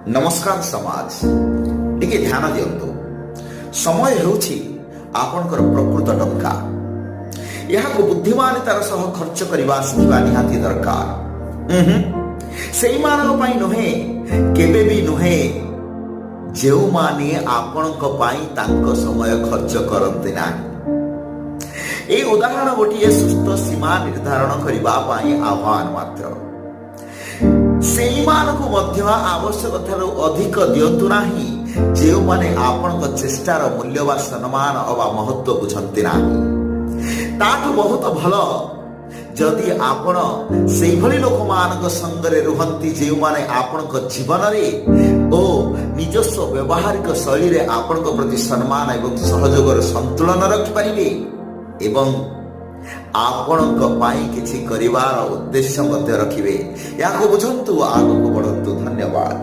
नमस्कार समाज टिके ध्यान दियंतु। समय हेउछि आपणकर प्रकृत टंका। यहाको बुद्धिमानतार सह खर्च करबा सिखिबा निहाती दरकार। सेई मानक पई नहे, केबे भी नहे जेउ माने आपणक पई तांको समय खर्च करंती नाही। ए उदाहरण गोटिए सुस्थ सीमा निर्धारण करबा पई आह्वान मात्र। ସେଇମାନଙ୍କୁ ମଧ୍ୟ ଆବଶ୍ୟକଠାରୁ ଅଧିକ ଦିଅନ୍ତୁ ନାହିଁ ଯେଉଁମାନେ ଆପଣଙ୍କ ଚେଷ୍ଟାର ମୂଲ୍ୟ ବା ସମ୍ମାନ ଅବା ମହତ୍ଵ ବୁଝନ୍ତି ନାହିଁ। ତାଠୁ ବହୁତ ଭଲ ଯଦି ଆପଣ ସେଇଭଳି ଲୋକମାନଙ୍କ ସଙ୍ଗରେ ରୁହନ୍ତି ଯେଉଁମାନେ ଆପଣଙ୍କ ଜୀବନରେ ଓ ନିଜସ୍ୱ ବ୍ୟବହାରିକ ଶୈଳୀରେ ଆପଣଙ୍କ ପ୍ରତି ସମ୍ମାନ ଏବଂ ସହଯୋଗର ସନ୍ତୁଳନ ରଖିପାରିବେ ଏବଂ ଆପଣଙ୍କ ପାଇଁ କିଛି କରିବାର ଉଦ୍ଦେଶ୍ୟ ମଧ୍ୟ ରଖିବେ। ଏହାକୁ ବୁଝନ୍ତୁ, ଆଗକୁ ବଢ଼ନ୍ତୁ। ଧନ୍ୟବାଦ।